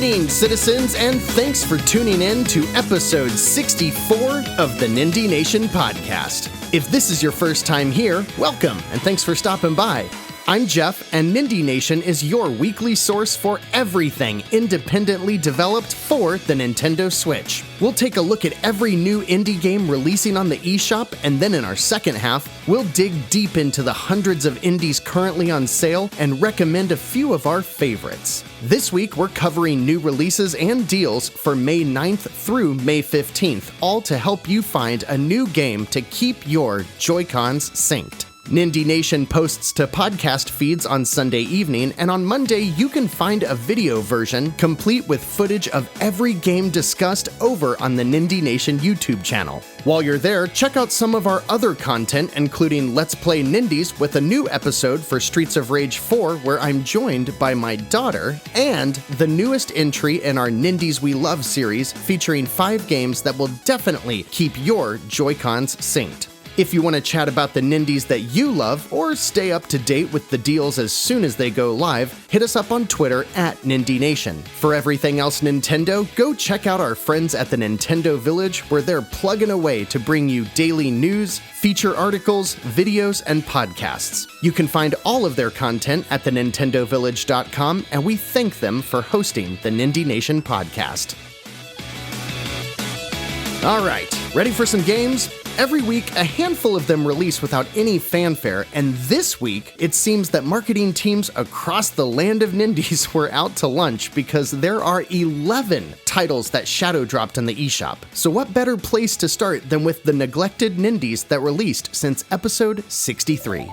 Greetings, citizens, and thanks for tuning in to episode 64 of the Nindie Nation podcast. If this is your first time here, welcome, and thanks for stopping by. I'm Jeff, and Nindie Nation is your weekly source for everything independently developed for the Nintendo Switch. We'll take a look at every new indie game releasing on the eShop, and then in our second half, we'll dig deep into the hundreds of indies currently on sale and recommend a few of our favorites. This week, we're covering new releases and deals for May 9th through May 15th, all to help you find a new game to keep your Joy-Cons synced. Nindie Nation posts to podcast feeds on Sunday evening, and on Monday you can find a video version complete with footage of every game discussed over on the Nindie Nation YouTube channel. While you're there, check out some of our other content, including Let's Play Nindies with a new episode for Streets of Rage 4 where I'm joined by my daughter, and the newest entry in our Nindies We Love series featuring 5 games that will definitely keep your Joy-Cons synced. If you want to chat about the Nindies that you love, or stay up to date with the deals as soon as they go live, hit us up on Twitter at Nindie Nation. For everything else Nintendo, go check out our friends at the Nintendo Village, where they're plugging away to bring you daily news, feature articles, videos, and podcasts. You can find all of their content at thenintendovillage.com, and we thank them for hosting the Nindie Nation podcast. All right, ready for some games? Every week, a handful of them release without any fanfare, and this week, it seems that marketing teams across the land of Nindies were out to lunch because there are 11 titles that shadow dropped on the eShop. So what better place to start than with the neglected Nindies that released since episode 63?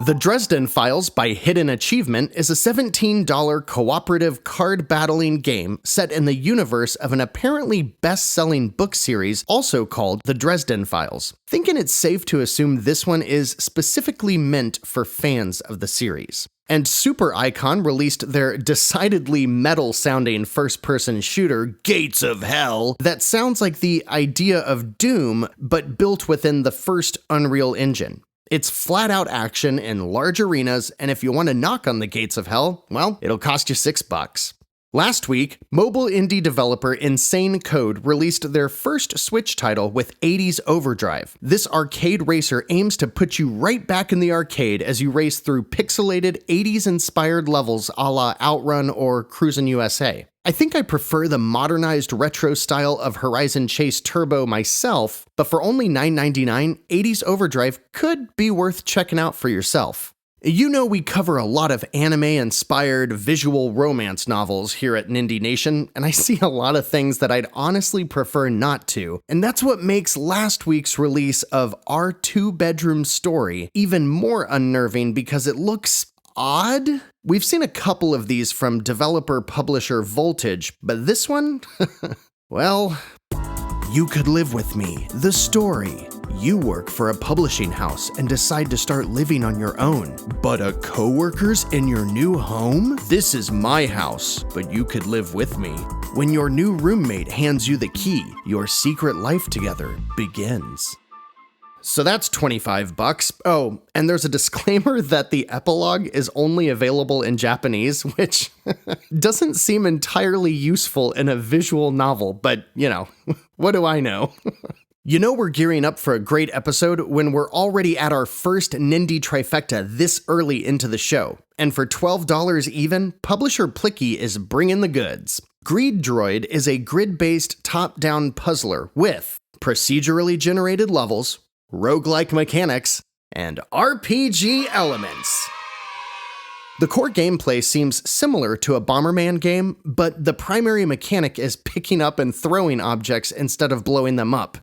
The Dresden Files by Hidden Achievement is a $17 cooperative card battling game set in the universe of an apparently best-selling book series also called The Dresden Files. Thinking it's safe to assume this one is specifically meant for fans of the series. And Super Icon released their decidedly metal-sounding first-person shooter, Gates of Hell, that sounds like the idea of Doom, but built within the first Unreal Engine. It's flat-out action in large arenas, and if you want to knock on the gates of hell, well, it'll cost you $6. Last week, mobile indie developer Insane Code released their first Switch title with 80s Overdrive. This arcade racer aims to put you right back in the arcade as you race through pixelated 80s-inspired levels a la Outrun or Cruisin' USA. I think I prefer the modernized retro style of Horizon Chase Turbo myself, but for only $9.99, 80s Overdrive could be worth checking out for yourself. You know we cover a lot of anime-inspired visual romance novels here at Nindie Nation, and I see a lot of things that I'd honestly prefer not to, and that's what makes last week's release of Our Two-Bedroom Story even more unnerving because it looks odd. We've seen a couple of these from developer-publisher Voltage, but this one? Well, You Could Live With Me, the story. You work for a publishing house and decide to start living on your own. But a coworker's in your new home? This is my house, but you could live with me. When your new roommate hands you the key, your secret life together begins. So that's $25. Oh, and there's a disclaimer that the epilogue is only available in Japanese, which doesn't seem entirely useful in a visual novel, but, you know, what do I know? You know we're gearing up for a great episode when we're already at our first Nindie trifecta this early into the show. And for $12 even, publisher Plicky is bringing the goods. Greed Droid is a grid-based top-down puzzler with procedurally generated levels, roguelike mechanics, and RPG elements. The core gameplay seems similar to a Bomberman game, but the primary mechanic is picking up and throwing objects instead of blowing them up.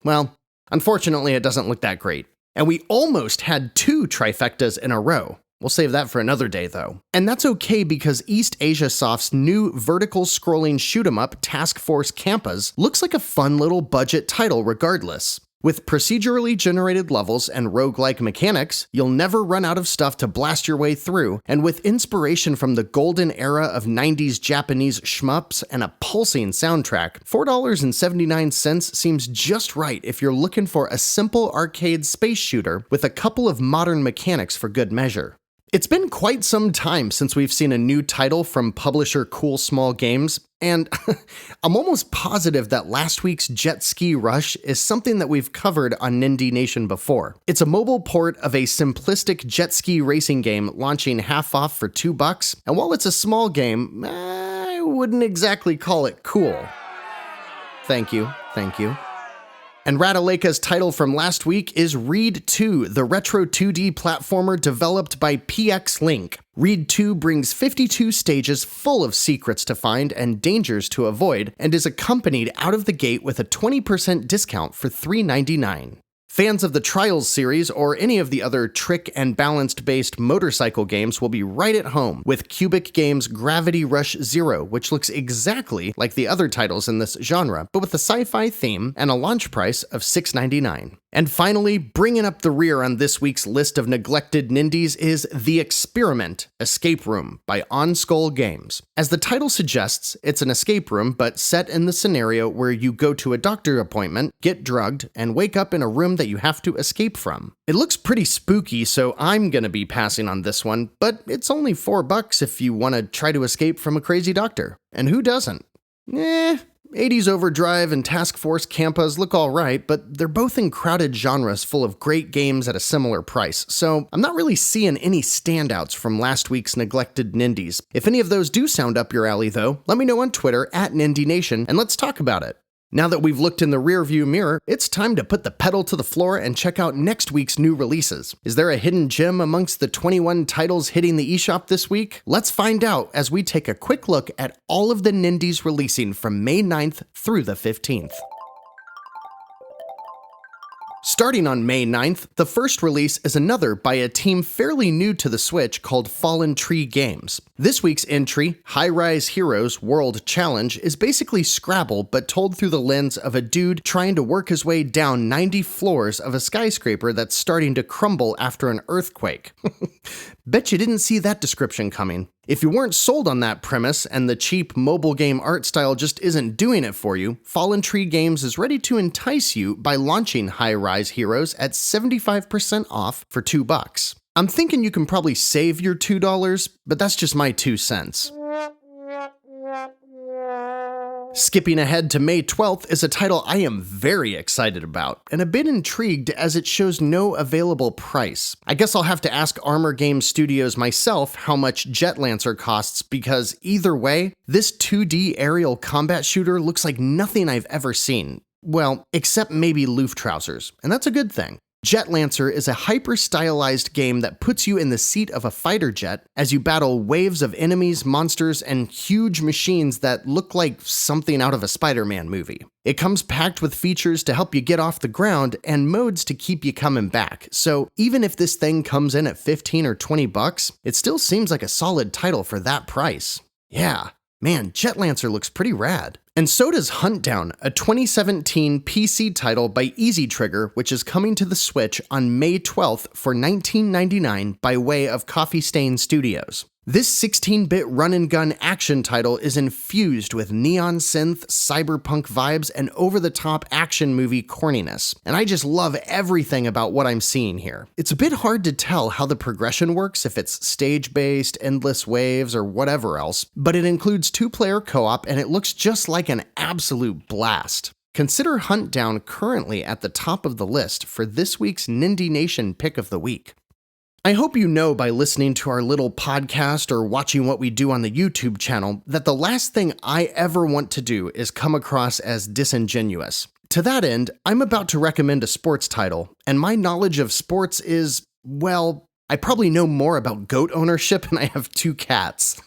Well, unfortunately it doesn't look that great. And we almost had 2 trifectas in a row. We'll save that for another day, though. And that's okay because East Asia Soft's new vertical scrolling shoot-'em-up Task Force Kampas looks like a fun little budget title regardless. With procedurally generated levels and roguelike mechanics, you'll never run out of stuff to blast your way through, and with inspiration from the golden era of 90s Japanese shmups and a pulsing soundtrack, $4.79 seems just right if you're looking for a simple arcade space shooter with a couple of modern mechanics for good measure. It's been quite some time since we've seen a new title from publisher Cool Small Games, and I'm almost positive that last week's Jet Ski Rush is something that we've covered on Nindie Nation before. It's a mobile port of a simplistic jet ski racing game launching half off for $2, and while it's a small game, I wouldn't exactly call it cool. Thank you. And Radaleka's title from last week is Read 2, the retro 2D platformer developed by PX Link. Read 2 brings 52 stages full of secrets to find and dangers to avoid, and is accompanied out of the gate with a 20% discount for $3.99. Fans of the Trials series or any of the other trick and balanced-based motorcycle games will be right at home with Cubic Games' Gravity Rush Zero, which looks exactly like the other titles in this genre, but with a sci-fi theme and a launch price of $6.99. And finally, bringing up the rear on this week's list of neglected Nindies is The Experiment Escape Room by OnSkull Games. As the title suggests, it's an escape room, but set in the scenario where you go to a doctor appointment, get drugged, and wake up in a room that you have to escape from. It looks pretty spooky, so I'm gonna be passing on this one, but it's only $4 if you want to try to escape from a crazy doctor. And who doesn't? 80s Overdrive and Task Force Kampas look alright, but they're both in crowded genres full of great games at a similar price, so I'm not really seeing any standouts from last week's neglected Nindies. If any of those do sound up your alley though, let me know on Twitter @Nindie Nation and let's talk about it. Now that we've looked in the rearview mirror, it's time to put the pedal to the floor and check out next week's new releases. Is there a hidden gem amongst the 21 titles hitting the eShop this week? Let's find out as we take a quick look at all of the Nindies releasing from May 9th through the 15th. Starting on May 9th, the first release is another by a team fairly new to the Switch called Fallen Tree Games. This week's entry, High Rise Heroes World Challenge, is basically Scrabble but told through the lens of a dude trying to work his way down 90 floors of a skyscraper that's starting to crumble after an earthquake. Bet you didn't see that description coming. If you weren't sold on that premise and the cheap mobile game art style just isn't doing it for you, Fallen Tree Games is ready to entice you by launching High Rise Heroes at 75% off for $2. I'm thinking you can probably save your $2, but that's just my 2 cents. Skipping ahead to May 12th is a title I am very excited about, and a bit intrigued as it shows no available price. I guess I'll have to ask Armor Games Studios myself how much Jet Lancer costs, because either way, this 2D aerial combat shooter looks like nothing I've ever seen. Well, except maybe Luftrausers, and that's a good thing. Jet Lancer is a hyper-stylized game that puts you in the seat of a fighter jet as you battle waves of enemies, monsters, and huge machines that look like something out of a Spider-Man movie. It comes packed with features to help you get off the ground and modes to keep you coming back, so even if this thing comes in at $15 or $20, it still seems like a solid title for that price. Yeah, man, Jet Lancer looks pretty rad. And so does Huntdown, a 2017 PC title by Easy Trigger, which is coming to the Switch on May 12th for $19.99 by way of Coffee Stain Studios. This 16-bit run-and-gun action title is infused with neon synth, cyberpunk vibes, and over-the-top action movie corniness, and I just love everything about what I'm seeing here. It's a bit hard to tell how the progression works, if it's stage-based, endless waves, or whatever else, but it includes 2-player co-op, and it looks just like an absolute blast. Consider Huntdown currently at the top of the list for this week's Nindie Nation Pick of the Week. I hope you know by listening to our little podcast or watching what we do on the YouTube channel that the last thing I ever want to do is come across as disingenuous. To that end, I'm about to recommend a sports title, and my knowledge of sports is, well, I probably know more about goat ownership and I have 2 cats.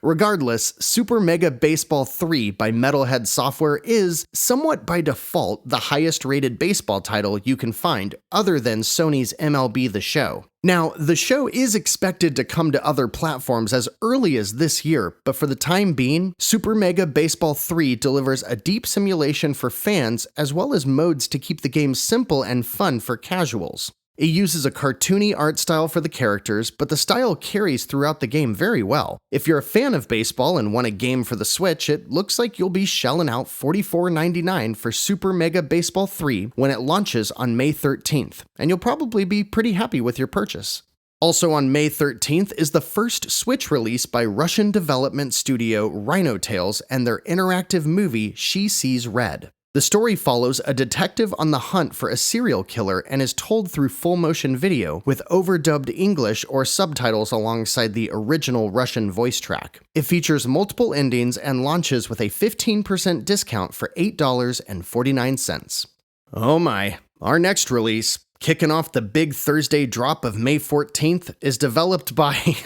Regardless, Super Mega Baseball 3 by Metalhead Software is, somewhat by default, the highest rated baseball title you can find, other than Sony's MLB The Show. Now, The Show is expected to come to other platforms as early as this year, but for the time being, Super Mega Baseball 3 delivers a deep simulation for fans as well as modes to keep the game simple and fun for casuals. It uses a cartoony art style for the characters, but the style carries throughout the game very well. If you're a fan of baseball and want a game for the Switch, it looks like you'll be shelling out $44.99 for Super Mega Baseball 3 when it launches on May 13th, and you'll probably be pretty happy with your purchase. Also on May 13th is the first Switch release by Russian development studio Rhino Tales and their interactive movie She Sees Red. The story follows a detective on the hunt for a serial killer and is told through full-motion video with overdubbed English or subtitles alongside the original Russian voice track. It features multiple endings and launches with a 15% discount for $8.49. Oh my, our next release, kicking off the big Thursday drop of May 14th, is developed by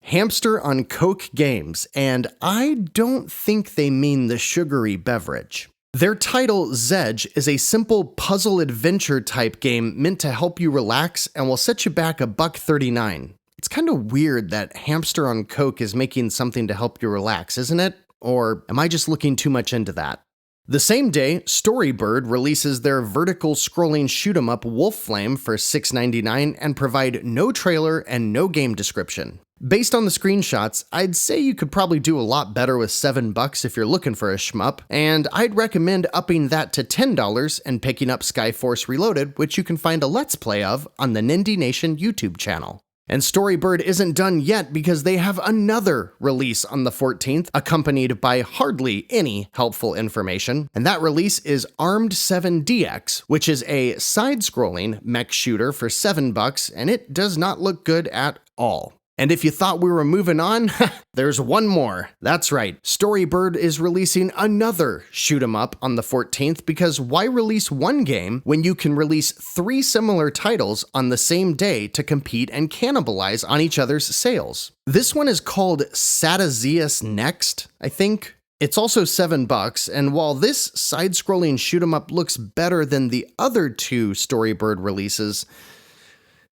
Hamster on Coke Games, and I don't think they mean the sugary beverage. Their title, Zedge, is a simple puzzle adventure type game meant to help you relax and will set you back $1.39. It's kind of weird that Hamster on Coke is making something to help you relax, isn't it? Or am I just looking too much into that? The same day, Storybird releases their vertical scrolling shoot-'em-up Wolf Flame for $6.99 and provide no trailer and no game description. Based on the screenshots, I'd say you could probably do a lot better with $7 if you're looking for a shmup, and I'd recommend upping that to $10 and picking up Skyforce Reloaded, which you can find a Let's Play of on the Nindie Nation YouTube channel. And Storybird isn't done yet because they have another release on the 14th, accompanied by hardly any helpful information, and that release is Armed 7DX, which is a side-scrolling mech shooter for $7, and it does not look good at all. And if you thought we were moving on, there's one more. That's right, Storybird is releasing another shoot-'em-up on the 14th because why release one game when you can release 3 similar titles on the same day to compete and cannibalize on each other's sales? This one is called Satazius Next, I think. It's also $7, and while this side-scrolling shoot-'em-up looks better than the other 2 Storybird releases,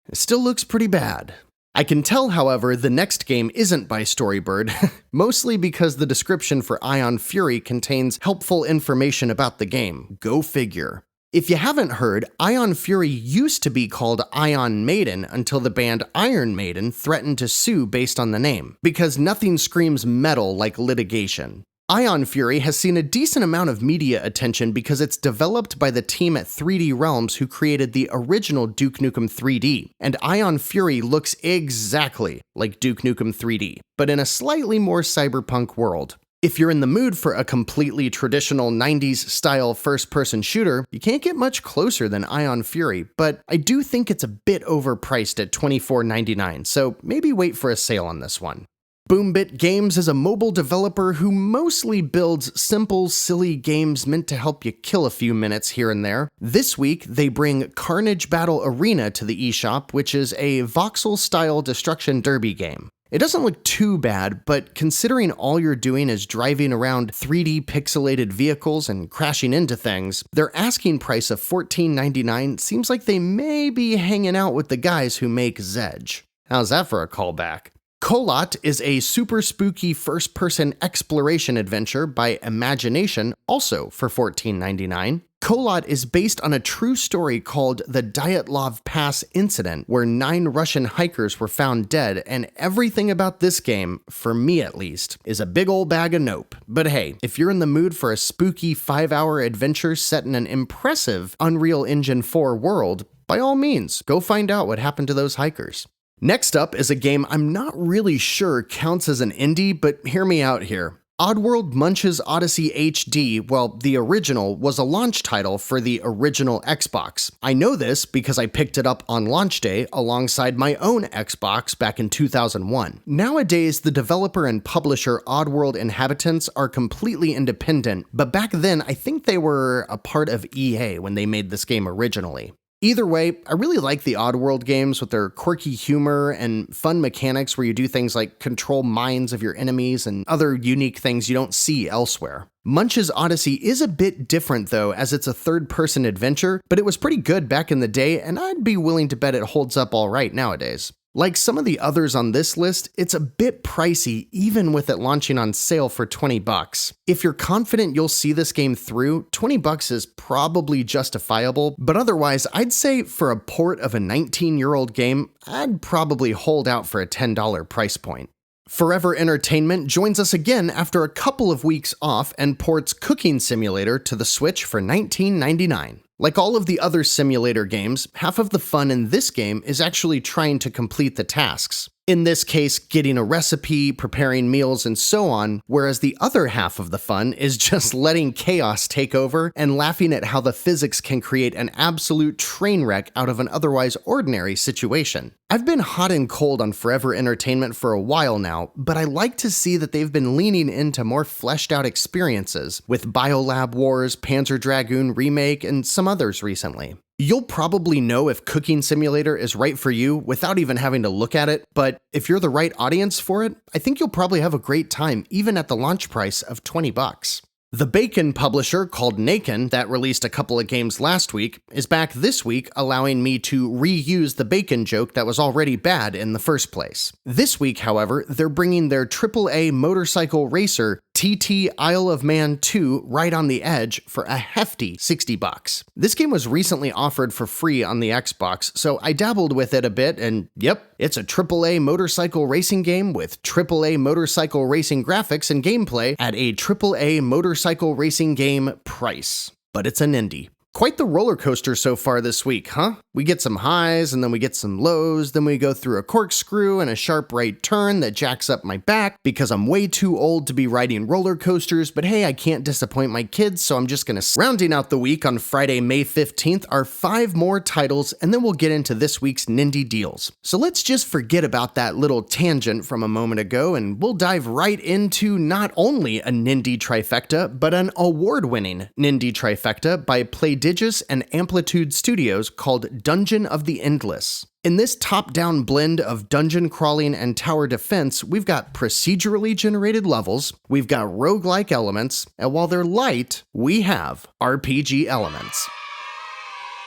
it still looks pretty bad. I can tell, however, the next game isn't by Storybird, mostly because the description for Ion Fury contains helpful information about the game. Go figure. If you haven't heard, Ion Fury used to be called Ion Maiden until the band Iron Maiden threatened to sue based on the name, because nothing screams metal like litigation. Ion Fury has seen a decent amount of media attention because it's developed by the team at 3D Realms who created the original Duke Nukem 3D, and Ion Fury looks exactly like Duke Nukem 3D, but in a slightly more cyberpunk world. If you're in the mood for a completely traditional 90s style first-person shooter, you can't get much closer than Ion Fury, but I do think it's a bit overpriced at $24.99, so maybe wait for a sale on this one. Boombit Games is a mobile developer who mostly builds simple, silly games meant to help you kill a few minutes here and there. This week, they bring Carnage Battle Arena to the eShop, which is a voxel-style destruction derby game. It doesn't look too bad, but considering all you're doing is driving around 3D pixelated vehicles and crashing into things, their asking price of $14.99 seems like they may be hanging out with the guys who make Zedge. How's that for a callback? Kolot is a super spooky first-person exploration adventure by Imagination, also for $14.99. Kolot is based on a true story called the Dyatlov Pass Incident, where 9 Russian hikers were found dead, and everything about this game, for me at least, is a big ol' bag of nope. But hey, if you're in the mood for a spooky 5-hour adventure set in an impressive Unreal Engine 4 world, by all means, go find out what happened to those hikers. Next up is a game I'm not really sure counts as an indie, but hear me out here. Oddworld Munchs Odyssey HD, well, the original, was a launch title for the original Xbox. I know this because I picked it up on launch day alongside my own Xbox back in 2001. Nowadays, the developer and publisher Oddworld Inhabitants are completely independent, but back then I think they were a part of EA when they made this game originally. Either way, I really like the Oddworld games with their quirky humor and fun mechanics where you do things like control minds of your enemies and other unique things you don't see elsewhere. Munchs Odyssey is a bit different though, as it's a third-person adventure, but it was pretty good back in the day, and I'd be willing to bet it holds up alright nowadays. Like some of the others on this list, it's a bit pricey even with it launching on sale for $20. If you're confident you'll see this game through, $20 is probably justifiable, but otherwise I'd say for a port of a 19-year-old game, I'd probably hold out for a $10 price point. Forever Entertainment joins us again after a couple of weeks off and ports Cooking Simulator to the Switch for $19.99. Like all of the other simulator games, half of the fun in this game is actually trying to complete the tasks. In this case, getting a recipe, preparing meals, and so on, whereas the other half of the fun is just letting chaos take over and laughing at how the physics can create an absolute train wreck out of an otherwise ordinary situation. I've been hot and cold on Forever Entertainment for a while now, but I like to see that they've been leaning into more fleshed out experiences, with Biolab Wars, Panzer Dragoon Remake, and some others recently. You'll probably know if Cooking Simulator is right for you without even having to look at it, but if you're the right audience for it, I think you'll probably have a great time even at the launch price of $20. The bacon publisher called Naken, that released a couple of games last week, is back this week, allowing me to reuse the bacon joke that was already bad in the first place. This week, however, they're bringing their AAA motorcycle racer TT Isle of Man 2 Right on the Edge for a hefty $60. This game was recently offered for free on the Xbox, so I dabbled with it a bit, and yep, it's a AAA motorcycle racing game with AAA motorcycle racing graphics and gameplay at a AAA motorcycle racing game price. But it's an indie. Quite the roller coaster so far this week, huh? We get some highs, and then we get some lows, then we go through a corkscrew and a sharp right turn that jacks up my back because I'm way too old to be riding roller coasters, but hey, I can't disappoint my kids, so I'm just gonna... Rounding out the week on Friday, May 15th are 5 more titles, and then we'll get into this week's Nindie deals. So let's just forget about that little tangent from a moment ago, and we'll dive right into not only a Nindie trifecta, but an award-winning Nindie trifecta by Playdigious and Amplitude Studios called Dungeon of the Endless. In this top-down blend of dungeon crawling and tower defense, we've got procedurally generated levels, we've got roguelike elements, and while they're light, we have RPG elements.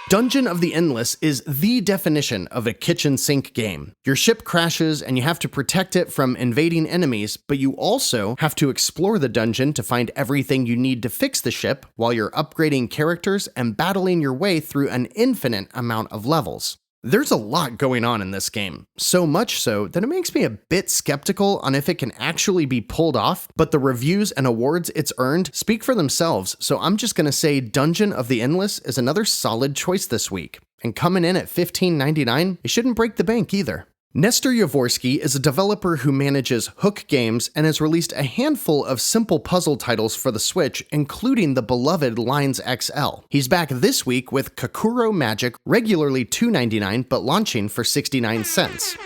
Dungeon of the Endless is the definition of a kitchen sink game. Your ship crashes and you have to protect it from invading enemies, but you also have to explore the dungeon to find everything you need to fix the ship while you're upgrading characters and battling your way through an infinite amount of levels. There's a lot going on in this game, so much so that it makes me a bit skeptical on if it can actually be pulled off, but the reviews and awards it's earned speak for themselves, so I'm just gonna say Dungeon of the Endless is another solid choice this week. And coming in at $15.99, it shouldn't break the bank either. Nestor Yavorsky is a developer who manages Hook Games and has released a handful of simple puzzle titles for the Switch, including the beloved Lines XL. He's back this week with Kokoro Magic, regularly $2.99 but launching for 69 cents.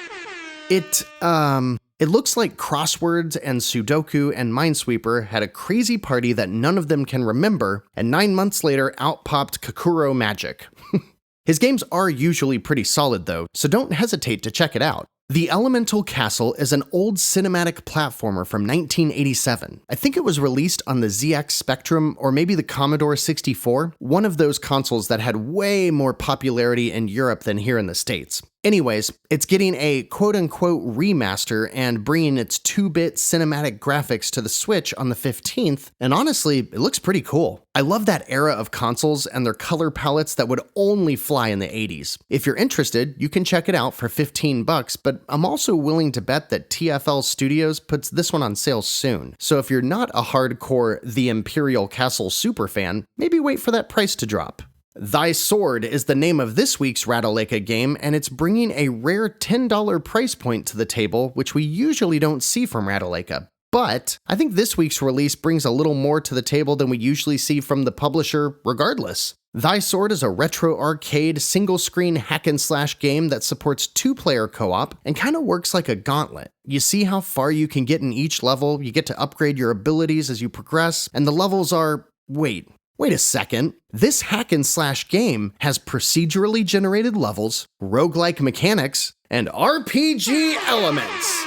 It looks like Crosswords and Sudoku and Minesweeper had a crazy party that none of them can remember, and 9 months later out popped Kokoro Magic. His games are usually pretty solid though, so don't hesitate to check it out. The Elemental Castle is an old cinematic platformer from 1987. I think it was released on the ZX Spectrum or maybe the Commodore 64, one of those consoles that had way more popularity in Europe than here in the States. Anyways, it's getting a quote-unquote remaster and bringing its 2-bit cinematic graphics to the Switch on the 15th, and honestly, it looks pretty cool. I love that era of consoles and their color palettes that would only fly in the 80s. If you're interested, you can check it out for $15, but I'm also willing to bet that TFL Studios puts this one on sale soon. So if you're not a hardcore The Imperial Castle superfan, maybe wait for that price to drop. Thy Sword is the name of this week's Ratalaika game, and it's bringing a rare $10 price point to the table, which we usually don't see from Ratalaika. But I think this week's release brings a little more to the table than we usually see from the publisher regardless. Thy Sword is a retro arcade single-screen hack-and-slash game that supports 2-player co-op and kind of works like a gauntlet. You see how far you can get in each level, you get to upgrade your abilities as you progress, and the levels are... Wait a second. This hack-and-slash game has procedurally generated levels, roguelike mechanics, and RPG elements.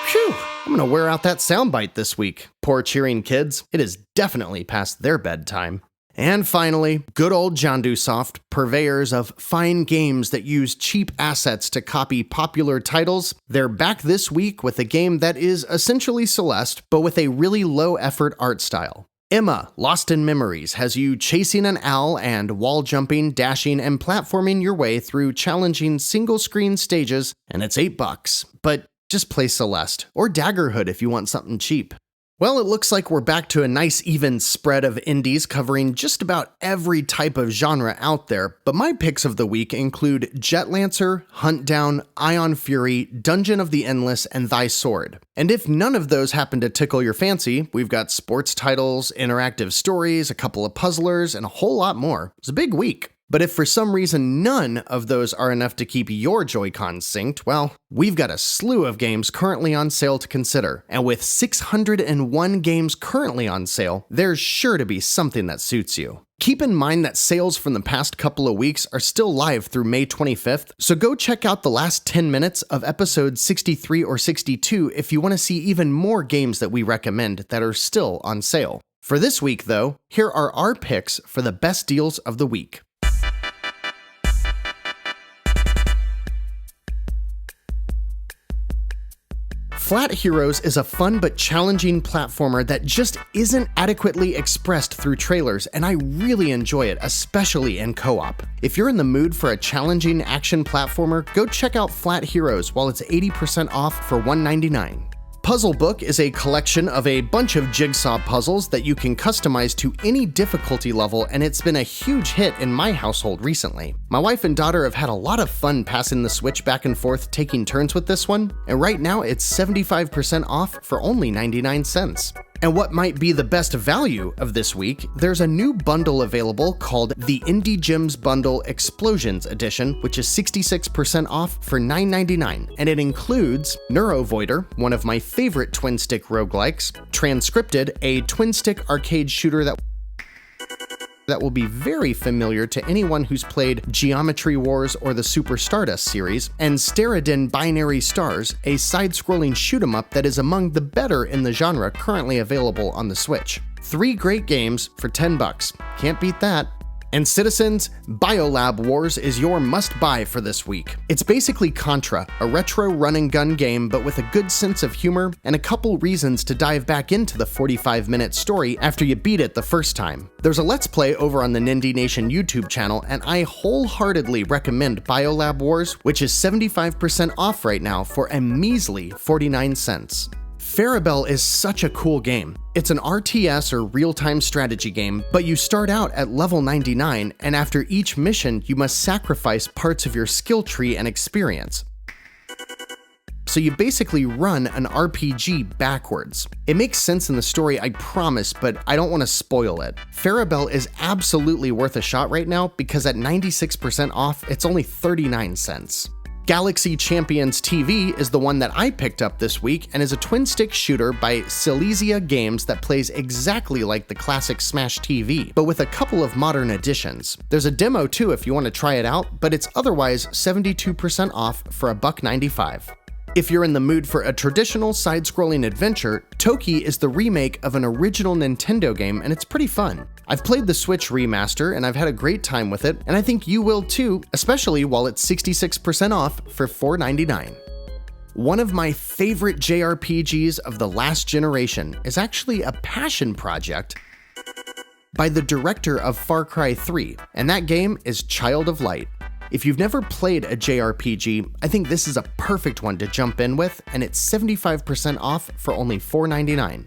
Phew, I'm gonna wear out that soundbite this week. Poor cheering kids, it is definitely past their bedtime. And finally, good old Jandusoft, purveyors of fine games that use cheap assets to copy popular titles. They're back this week with a game that is essentially Celeste, but with a really low-effort art style. Emma, Lost in Memories, has you chasing an owl and wall jumping, dashing, and platforming your way through challenging single-screen stages, and it's $8. But just play Celeste, or Daggerhood if you want something cheap. Well, it looks like we're back to a nice even spread of indies covering just about every type of genre out there, but my picks of the week include Jetlancer, Huntdown, Ion Fury, Dungeon of the Endless, and Thy Sword. And if none of those happen to tickle your fancy, we've got sports titles, interactive stories, a couple of puzzlers, and a whole lot more. It's a big week. But if for some reason none of those are enough to keep your Joy-Cons synced, well, we've got a slew of games currently on sale to consider. And with 601 games currently on sale, there's sure to be something that suits you. Keep in mind that sales from the past couple of weeks are still live through May 25th, so go check out the last 10 minutes of episode 63 or 62 if you want to see even more games that we recommend that are still on sale. For this week, though, here are our picks for the best deals of the week. Flat Heroes is a fun but challenging platformer that just isn't adequately expressed through trailers, and I really enjoy it, especially in co-op. If you're in the mood for a challenging action platformer, go check out Flat Heroes while it's 80% off for $1.99. Puzzle Book is a collection of a bunch of jigsaw puzzles that you can customize to any difficulty level, and it's been a huge hit in my household recently. My wife and daughter have had a lot of fun passing the Switch back and forth taking turns with this one, and right now it's 75% off for only 99 cents. And what might be the best value of this week, there's a new bundle available called the Indie Gems Bundle Explosions Edition, which is 66% off for $9.99, and it includes Neurovoider, one of my favorite twin-stick roguelikes, Transcripted, a twin-stick arcade shooter that will be very familiar to anyone who's played Geometry Wars or the Super Stardust series, and Steradin Binary Stars, a side-scrolling shoot-'em-up that is among the better in the genre currently available on the Switch. 3 great games for $10. Can't beat that. And citizens, Biolab Wars is your must-buy for this week. It's basically Contra, a retro run-and-gun game but with a good sense of humor and a couple reasons to dive back into the 45-minute story after you beat it the first time. There's a Let's Play over on the Nindie Nation YouTube channel, and I wholeheartedly recommend Biolab Wars, which is 75% off right now for a measly 49 cents. Farah Belle is such a cool game. It's an RTS or real-time strategy game, but you start out at level 99, and after each mission, you must sacrifice parts of your skill tree and experience. So you basically run an RPG backwards. It makes sense in the story, I promise, but I don't want to spoil it. Farah Belle is absolutely worth a shot right now because at 96% off, it's only 39 cents. Galaxy Champions TV is the one that I picked up this week and is a twin-stick shooter by Silesia Games that plays exactly like the classic Smash TV, but with a couple of modern additions. There's a demo too if you want to try it out, but it's otherwise 72% off for $1.95. If you're in the mood for a traditional side-scrolling adventure, Toki is the remake of an original Nintendo game, and it's pretty fun. I've played the Switch remaster, and I've had a great time with it, and I think you will too, especially while it's 66% off for $4.99. One of my favorite JRPGs of the last generation is actually a passion project by the director of Far Cry 3, and that game is Child of Light. If you've never played a JRPG, I think this is a perfect one to jump in with, and it's 75% off for only $4.99.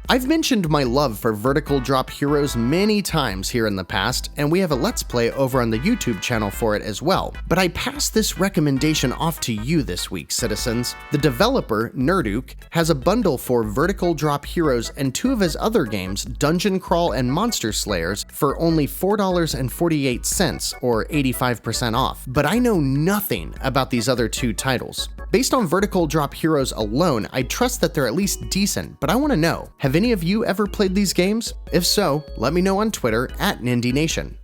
I've mentioned my love for vertical drop heroes many times here in the past, and we have a Let's Play over on the YouTube channel for it as well, but I pass this recommendation off to you this week, citizens. The developer, Nerduke, has a bundle for vertical drop heroes and 2 of his other games, Dungeon Crawl and Monster Slayers, for only $4.48 or 85% off, but I know nothing about these other 2 titles. Based on vertical drop heroes alone, I trust that they're at least decent, but I want to know, have any of you ever played these games? If so, let me know on Twitter at Nindie Nation.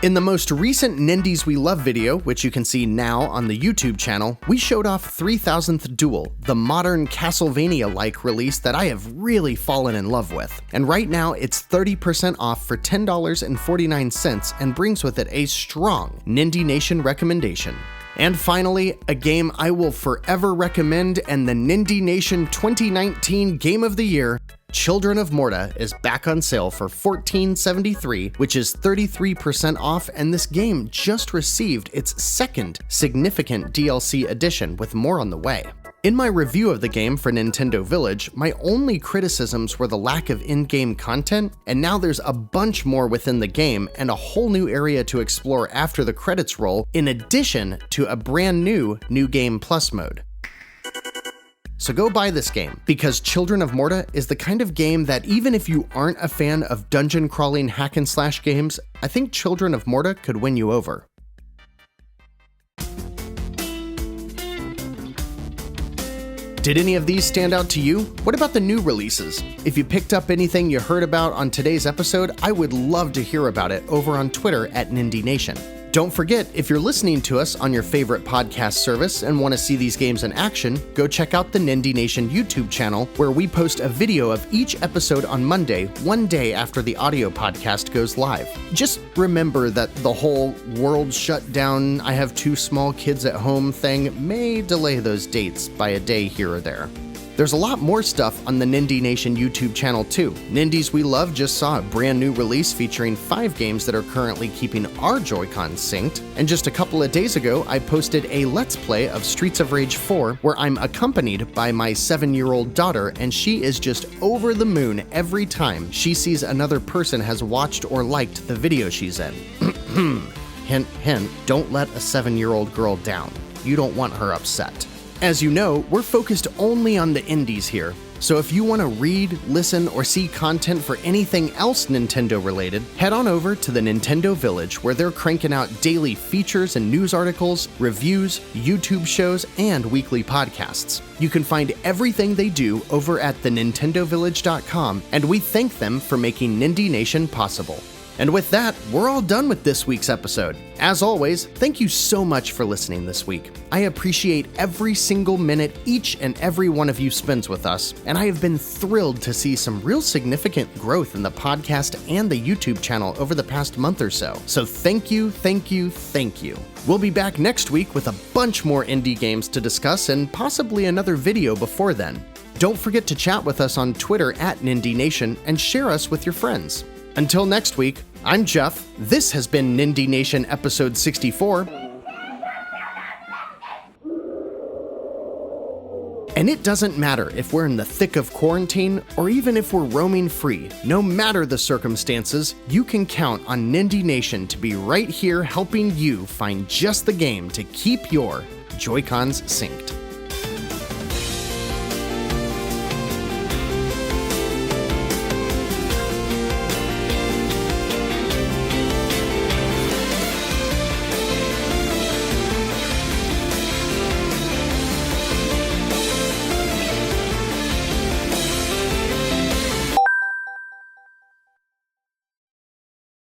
In the most recent Nindies We Love video, which you can see now on the YouTube channel, we showed off 3000th Duel, the modern Castlevania-like release that I have really fallen in love with. And right now, it's 30% off for $10.49 and brings with it a strong Nindie Nation recommendation. And finally, a game I will forever recommend and the Nindie Nation 2019 Game of the Year, Children of Morta is back on sale for $14.73, which is 33% off, and this game just received its second significant DLC edition with more on the way. In my review of the game for Nintendo Village, my only criticisms were the lack of in-game content, and now there's a bunch more within the game and a whole new area to explore after the credits roll, in addition to a brand new New Game Plus mode. So go buy this game, because Children of Morta is the kind of game that even if you aren't a fan of dungeon crawling hack and slash games, I think Children of Morta could win you over. Did any of these stand out to you? What about the new releases? If you picked up anything you heard about on today's episode, I would love to hear about it over on Twitter at Nindie Nation. Don't forget, if you're listening to us on your favorite podcast service and want to see these games in action, go check out the Nindie Nation YouTube channel, where we post a video of each episode on Monday, one day after the audio podcast goes live. Just remember that the whole world shut down, I have 2 small kids at home thing may delay those dates by a day here or there. There's a lot more stuff on the Nindie Nation YouTube channel too. Nindies We Love just saw a brand new release featuring 5 games that are currently keeping our Joy-Con synced, and just a couple of days ago I posted a Let's Play of Streets of Rage 4 where I'm accompanied by my 7-year-old daughter, and she is just over the moon every time she sees another person has watched or liked the video she's in. Hint, hint, don't let a 7-year-old girl down. You don't want her upset. As you know, we're focused only on the indies here, so if you want to read, listen, or see content for anything else Nintendo related, head on over to the Nintendo Village, where they're cranking out daily features and news articles, reviews, YouTube shows, and weekly podcasts. You can find everything they do over at thenintendovillage.com, and we thank them for making Nindie Nation possible. And with that, we're all done with this week's episode. As always, thank you so much for listening this week. I appreciate every single minute each and every one of you spends with us, and I have been thrilled to see some real significant growth in the podcast and the YouTube channel over the past month or so. So thank you, thank you, thank you. We'll be back next week with a bunch more indie games to discuss and possibly another video before then. Don't forget to chat with us on Twitter at Nindie Nation and share us with your friends. Until next week, I'm Jeff. This has been Nindie Nation episode 64. And it doesn't matter if we're in the thick of quarantine or even if we're roaming free. No matter the circumstances, you can count on Nindie Nation to be right here helping you find just the game to keep your Joy-Cons synced.